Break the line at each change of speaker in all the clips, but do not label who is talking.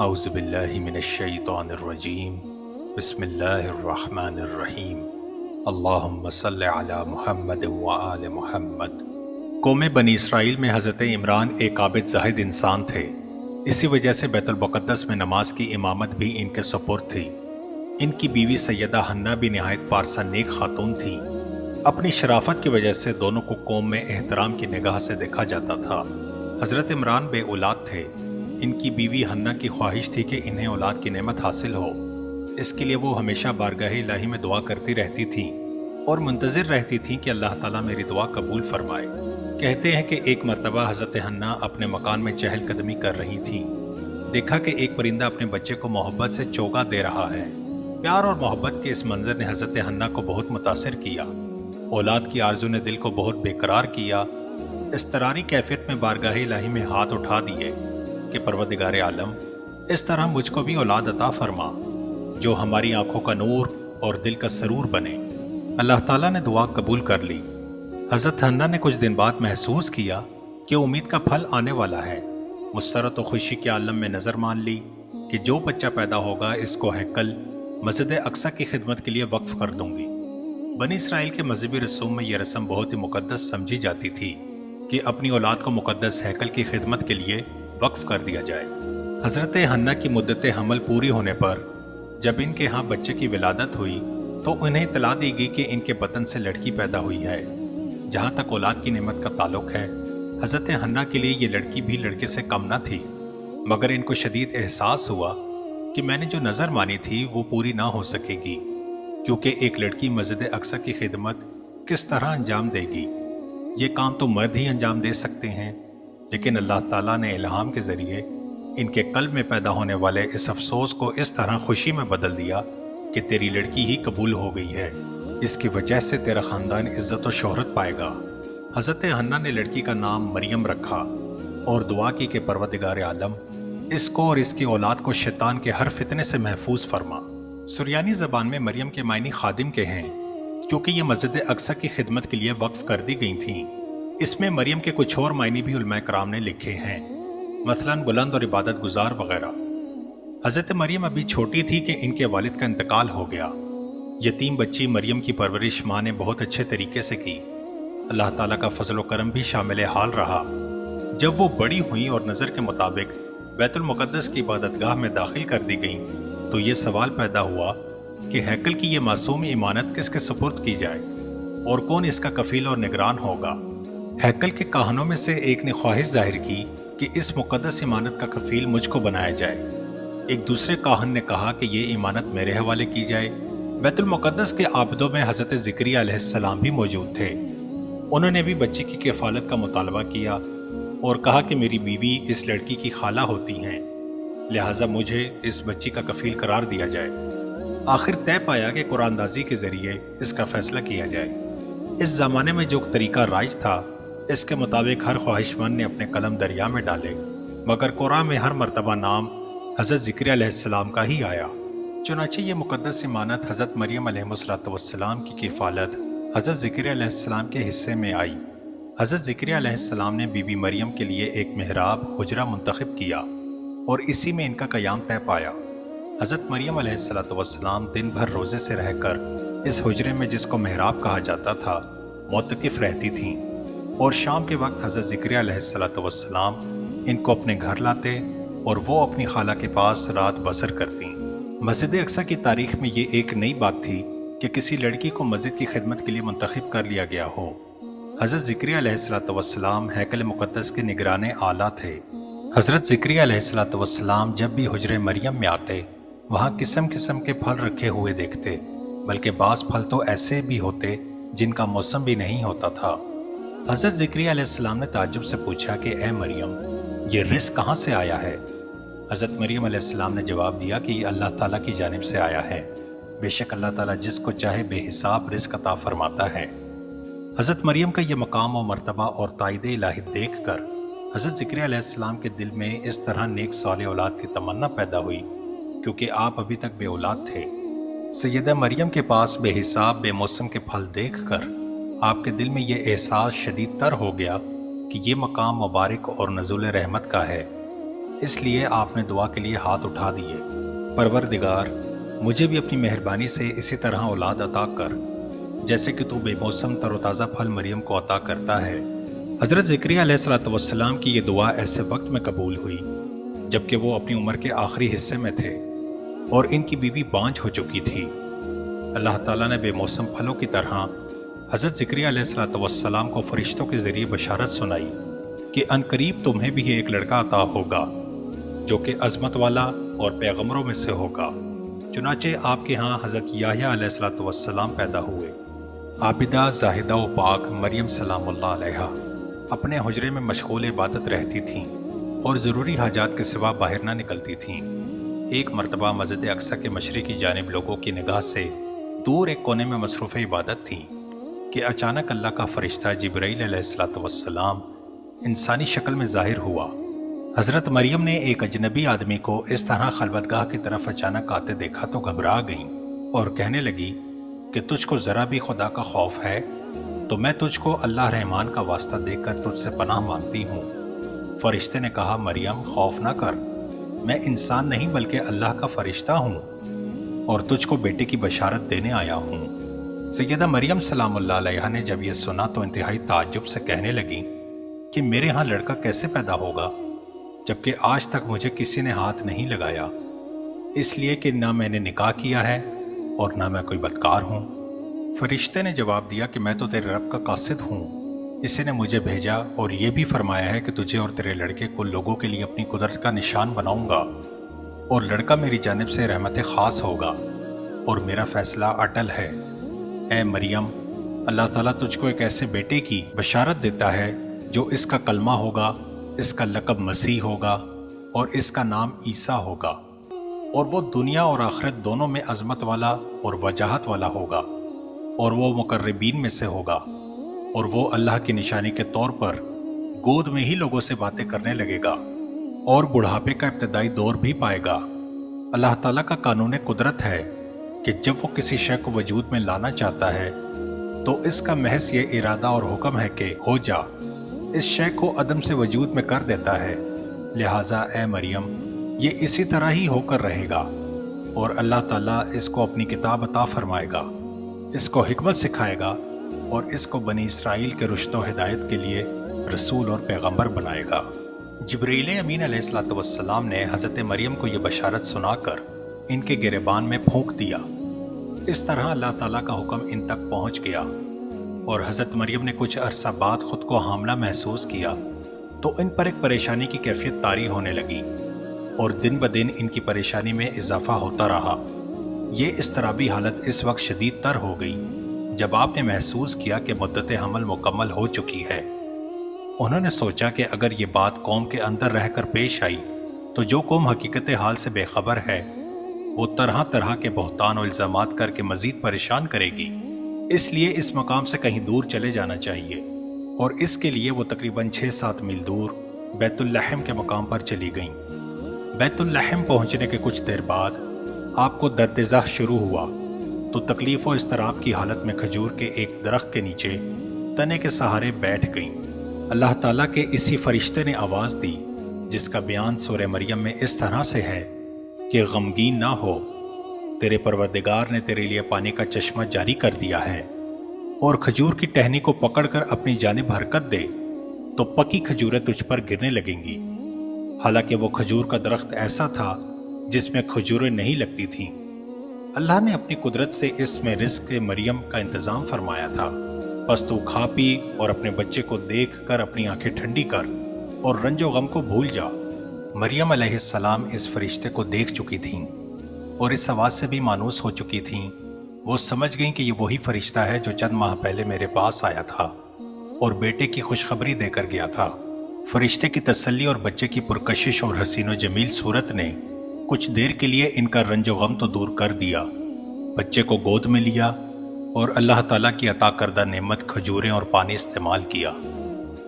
اعوذ باللہ من الشیطان الرجیم بسم اللہ الرحمن الرحیم اللہم صلی علی محمد وآل محمد۔ قوم بنی اسرائیل میں حضرت عمران ایک عابد زاہد انسان تھے۔ اسی وجہ سے بیت المقدس میں نماز کی امامت بھی ان کے سپرد تھی۔ ان کی بیوی سیدہ حنہ بھی نہایت پارسا نیک خاتون تھی۔ اپنی شرافت کی وجہ سے دونوں کو قوم میں احترام کی نگاہ سے دیکھا جاتا تھا۔ حضرت عمران بے اولاد تھے۔ ان کی بیوی حنہ کی خواہش تھی کہ انہیں اولاد کی نعمت حاصل ہو۔ اس کے لیے وہ ہمیشہ بارگاہ الہی میں دعا کرتی رہتی تھیں اور منتظر رہتی تھیں کہ اللہ تعالیٰ میری دعا قبول فرمائے۔ کہتے ہیں کہ ایک مرتبہ حضرت حنہ اپنے مکان میں چہل قدمی کر رہی تھیں۔ دیکھا کہ ایک پرندہ اپنے بچے کو محبت سے چوگا دے رہا ہے۔ پیار اور محبت کے اس منظر نے حضرت حنہ کو بہت متاثر کیا۔ اولاد کی آرزو نے دل کو بہت بے قرار کیا۔ اضطراری کیفیت میں بارگاہ الہی میں ہاتھ اٹھا دیے کہ پروردگار عالم، اس طرح مجھ کو بھی اولاد عطا فرما جو ہماری آنکھوں کا نور اور دل کا سرور بنے۔ اللہ تعالیٰ نے دعا قبول کر لی۔ حضرت حنہ نے کچھ دن بعد محسوس کیا کہ امید کا پھل آنے والا ہے۔ مسرت و خوشی کے عالم میں نظر مان لی کہ جو بچہ پیدا ہوگا اس کو ہیکل مسجد اقصی کی خدمت کے لیے وقف کر دوں گی۔ بنی اسرائیل کے مذہبی رسوم میں یہ رسم بہت ہی مقدس سمجھی جاتی تھی کہ اپنی اولاد کو مقدس ہیکل کی خدمت کے لیے وقف کر دیا جائے۔ حضرت حنہ کی مدت حمل پوری ہونے پر جب ان کے ہاں بچے کی ولادت ہوئی تو انہیں اطلاع دی گئی کہ ان کے بطن سے لڑکی پیدا ہوئی ہے۔ جہاں تک اولاد کی نعمت کا تعلق ہے، حضرت حنہ کے لیے یہ لڑکی بھی لڑکے سے کم نہ تھی، مگر ان کو شدید احساس ہوا کہ میں نے جو نظر مانی تھی وہ پوری نہ ہو سکے گی، کیونکہ ایک لڑکی مسجد اقصی کی خدمت کس طرح انجام دے گی؟ یہ کام تو مرد ہی انجام دے سکتے ہیں۔ لیکن اللہ تعالیٰ نے الہام کے ذریعے ان کے قلب میں پیدا ہونے والے اس افسوس کو اس طرح خوشی میں بدل دیا کہ تیری لڑکی ہی قبول ہو گئی ہے، اس کی وجہ سے تیرا خاندان عزت و شہرت پائے گا۔ حضرت حنہ نے لڑکی کا نام مریم رکھا اور دعا کی کہ پروردگار عالم، اس کو اور اس کی اولاد کو شیطان کے ہر فتنے سے محفوظ فرما۔ سریانی زبان میں مریم کے معنی خادم کے ہیں، کیونکہ یہ مسجد اقصی کی خدمت کے لیے وقف کر دی گئی تھیں۔ اس میں مریم کے کچھ اور معنی بھی علماء کرام نے لکھے ہیں، مثلاً بلند اور عبادت گزار وغیرہ۔ حضرت مریم ابھی چھوٹی تھی کہ ان کے والد کا انتقال ہو گیا۔ یتیم بچی مریم کی پرورش ماں نے بہت اچھے طریقے سے کی۔ اللہ تعالیٰ کا فضل و کرم بھی شامل حال رہا۔ جب وہ بڑی ہوئیں اور نظر کے مطابق بیت المقدس کی عبادت گاہ میں داخل کر دی گئیں تو یہ سوال پیدا ہوا کہ ہیکل کی یہ معصوم امانت کس کے سپرد کی جائے اور کون اس کا کفیل اور نگران ہوگا؟ ہیکل کے کاہنوں میں سے ایک نے خواہش ظاہر کی کہ اس مقدس امانت کا کفیل مجھ کو بنایا جائے۔ ایک دوسرے کاہن نے کہا کہ یہ امانت میرے حوالے کی جائے۔ بیت المقدس کے عابدوں میں حضرت زکریا علیہ السلام بھی موجود تھے۔ انہوں نے بھی بچے کی کفالت کا مطالبہ کیا اور کہا کہ میری بیوی اس لڑکی کی خالہ ہوتی ہیں، لہٰذا مجھے اس بچی کا کفیل قرار دیا جائے۔ آخر طے پایا کہ قرآن اندازی کے ذریعے اس کا فیصلہ کیا جائے۔ اس زمانے میں جو طریقہ رائج تھا، اس کے مطابق ہر خواہش مند نے اپنے قلم دریا میں ڈالے، مگر قرآن میں ہر مرتبہ نام حضرت زکریا علیہ السلام کا ہی آیا۔ چنانچہ یہ مقدس امانت حضرت مریم علیہ السلام کی کفالت حضرت زکریا علیہ السلام کے حصے میں آئی۔ حضرت زکریا علیہ السلام نے بی بی مریم کے لیے ایک محراب حجرہ منتخب کیا اور اسی میں ان کا قیام طے پایا۔ حضرت مریم علیہ السلام دن بھر روزے سے رہ کر اس حجرے میں، جس کو محراب کہا جاتا تھا، معتکف رہتی تھیں، اور شام کے وقت حضرت زکریا علیہ السلام ان کو اپنے گھر لاتے اور وہ اپنی خالہ کے پاس رات بسر کرتیں۔ مسجد اقصی کی تاریخ میں یہ ایک نئی بات تھی کہ کسی لڑکی کو مسجد کی خدمت کے لیے منتخب کر لیا گیا ہو۔ حضرت زکریا علیہ السلام ہیکل مقدس کے نگران اعلیٰ تھے۔ حضرت زکریا علیہ السلام جب بھی حجرے مریم میں آتے، وہاں قسم قسم کے پھل رکھے ہوئے دیکھتے، بلکہ بعض پھل تو ایسے بھی ہوتے جن کا موسم بھی نہیں ہوتا تھا۔ حضرت زکریا علیہ السلام نے تعجب سے پوچھا کہ اے مریم، یہ رزق کہاں سے آیا ہے؟ حضرت مریم علیہ السلام نے جواب دیا کہ یہ اللہ تعالیٰ کی جانب سے آیا ہے۔ بے شک اللہ تعالیٰ جس کو چاہے بے حساب رزق عطا فرماتا ہے۔ حضرت مریم کا یہ مقام و مرتبہ اور تائید الہی دیکھ کر حضرت زکریا علیہ السلام کے دل میں اس طرح نیک صالح اولاد کی تمنا پیدا ہوئی، کیونکہ آپ ابھی تک بے اولاد تھے۔ سیدہ مریم کے پاس بے حساب بے موسم کے پھل دیکھ کر آپ کے دل میں یہ احساس شدید تر ہو گیا کہ یہ مقام مبارک اور نزول رحمت کا ہے۔ اس لیے آپ نے دعا کے لیے ہاتھ اٹھا دیے۔ پروردگار، مجھے بھی اپنی مہربانی سے اسی طرح اولاد عطا کر جیسے کہ تو بے موسم تر و تازہ پھل مریم کو عطا کرتا ہے۔ حضرت زکریا علیہ الصلوۃ والسلام کی یہ دعا ایسے وقت میں قبول ہوئی جبکہ وہ اپنی عمر کے آخری حصے میں تھے اور ان کی بیوی بانجھ ہو چکی تھی۔ اللہ تعالیٰ نے بے موسم پھلوں کی طرح حضرت زکریا علیہ الصلوۃ والسلام کو فرشتوں کے ذریعے بشارت سنائی کہ عنقریب تمہیں بھی ایک لڑکا عطا ہوگا جو کہ عظمت والا اور پیغمبروں میں سے ہوگا۔ چنانچہ آپ کے ہاں حضرت یحییٰ علیہ الصلوۃ والسلام پیدا ہوئے۔ عابدہ، زاہدہ و پاک مریم سلام اللہ علیہا اپنے حجرے میں مشغول عبادت رہتی تھیں اور ضروری حاجات کے سوا باہر نہ نکلتی تھیں۔ ایک مرتبہ مسجد اقصیٰ کے مشرقی جانب لوگوں کی نگاہ سے دور ایک کونے میں مصروف عبادت تھیں کہ اچانک اللہ کا فرشتہ جبرائیل علیہ الصلوۃ والسلام انسانی شکل میں ظاہر ہوا۔ حضرت مریم نے ایک اجنبی آدمی کو اس طرح خلوتگاہ کی طرف اچانک آتے دیکھا تو گھبرا گئیں اور کہنے لگی کہ تجھ کو ذرا بھی خدا کا خوف ہے تو میں تجھ کو اللہ رحمان کا واسطہ دے کر تجھ سے پناہ مانگتی ہوں۔ فرشتے نے کہا، مریم خوف نہ کر، میں انسان نہیں بلکہ اللہ کا فرشتہ ہوں اور تجھ کو بیٹے کی بشارت دینے آیا ہوں۔ سیدہ مریم سلام اللہ علیہا نے جب یہ سنا تو انتہائی تعجب سے کہنے لگی کہ میرے ہاں لڑکا کیسے پیدا ہوگا جبکہ آج تک مجھے کسی نے ہاتھ نہیں لگایا، اس لیے کہ نہ میں نے نکاح کیا ہے اور نہ میں کوئی بدکار ہوں۔ فرشتے نے جواب دیا کہ میں تو تیرے رب کا قاصد ہوں، اسی نے مجھے بھیجا اور یہ بھی فرمایا ہے کہ تجھے اور تیرے لڑکے کو لوگوں کے لیے اپنی قدرت کا نشان بناؤں گا اور لڑکا میری جانب سے رحمت خاص ہوگا اور میرا فیصلہ اٹل ہے۔ اے مریم، اللہ تعالیٰ تجھ کو ایک ایسے بیٹے کی بشارت دیتا ہے جو اس کا کلمہ ہوگا، اس کا لقب مسیح ہوگا اور اس کا نام عیسیٰ ہوگا، اور وہ دنیا اور آخرت دونوں میں عظمت والا اور وجاہت والا ہوگا، اور وہ مقربین میں سے ہوگا، اور وہ اللہ کی نشانی کے طور پر گود میں ہی لوگوں سے باتیں کرنے لگے گا اور بڑھاپے کا ابتدائی دور بھی پائے گا۔ اللہ تعالیٰ کا قانون قدرت ہے کہ جب وہ کسی شے کو وجود میں لانا چاہتا ہے تو اس کا محض یہ ارادہ اور حکم ہے کہ ہو جا، اس شے کو عدم سے وجود میں کر دیتا ہے۔ لہٰذا اے مریم، یہ اسی طرح ہی ہو کر رہے گا اور اللہ تعالیٰ اس کو اپنی کتاب عطا فرمائے گا، اس کو حکمت سکھائے گا اور اس کو بنی اسرائیل کے رشد و ہدایت کے لیے رسول اور پیغمبر بنائے گا۔ جبرائیل امین علیہ الصلوۃ والسلام نے حضرت مریم کو یہ بشارت سنا کر ان کے گریبان میں پھونک دیا۔ اس طرح اللہ تعالیٰ کا حکم ان تک پہنچ گیا اور حضرت مریم نے کچھ عرصہ بعد خود کو حاملہ محسوس کیا تو ان پر ایک پریشانی کی کیفیت طاری ہونے لگی اور دن بدن ان کی پریشانی میں اضافہ ہوتا رہا۔ یہ اضطرابی حالت اس وقت شدید تر ہو گئی جب آپ نے محسوس کیا کہ مدت حمل مکمل ہو چکی ہے۔ انہوں نے سوچا کہ اگر یہ بات قوم کے اندر رہ کر پیش آئی تو جو قوم حقیقت حال سے بے خبر ہے وہ طرح طرح کے بہتان و الزامات کر کے مزید پریشان کرے گی، اس لیے اس مقام سے کہیں دور چلے جانا چاہیے، اور اس کے لیے وہ تقریباً 6-7 میل دور بیت اللحم کے مقام پر چلی گئیں۔ بیت اللحم پہنچنے کے کچھ دیر بعد آپ کو درد ذہ شروع ہوا تو تکلیف و اضطراب کی حالت میں کھجور کے ایک درخت کے نیچے تنے کے سہارے بیٹھ گئیں۔ اللہ تعالیٰ کے اسی فرشتے نے آواز دی جس کا بیان سورہ مریم میں اس طرح سے ہے کہ غمگین نہ ہو، تیرے پروردگار نے تیرے لیے پانی کا چشمہ جاری کر دیا ہے، اور کھجور کی ٹہنی کو پکڑ کر اپنی جانب حرکت دے تو پکی کھجوریں تجھ پر گرنے لگیں گی۔ حالانکہ وہ کھجور کا درخت ایسا تھا جس میں کھجوریں نہیں لگتی تھیں۔ اللہ نے اپنی قدرت سے اس میں رزق مریم کا انتظام فرمایا تھا، بس تو کھا پی اور اپنے بچے کو دیکھ کر اپنی آنکھیں ٹھنڈی کر اور رنج و غم کو بھول جا۔ مریم علیہ السلام اس فرشتے کو دیکھ چکی تھیں اور اس آواز سے بھی مانوس ہو چکی تھیں۔ وہ سمجھ گئیں کہ یہ وہی فرشتہ ہے جو چند ماہ پہلے میرے پاس آیا تھا اور بیٹے کی خوشخبری دے کر گیا تھا۔ فرشتے کی تسلی اور بچے کی پرکشش اور حسین و جمیل صورت نے کچھ دیر کے لیے ان کا رنج و غم تو دور کر دیا۔ بچے کو گود میں لیا اور اللہ تعالیٰ کی عطا کردہ نعمت کھجوریں اور پانی استعمال کیا،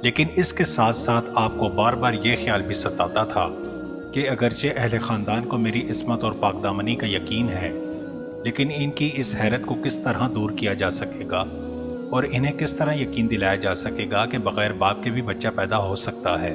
لیکن اس کے ساتھ ساتھ آپ کو بار بار یہ خیال بھی ستاتا تھا کہ اگرچہ اہل خاندان کو میری عصمت اور پاکدامنی کا یقین ہے، لیکن ان کی اس حیرت کو کس طرح دور کیا جا سکے گا اور انہیں کس طرح یقین دلایا جا سکے گا کہ بغیر باپ کے بھی بچہ پیدا ہو سکتا ہے۔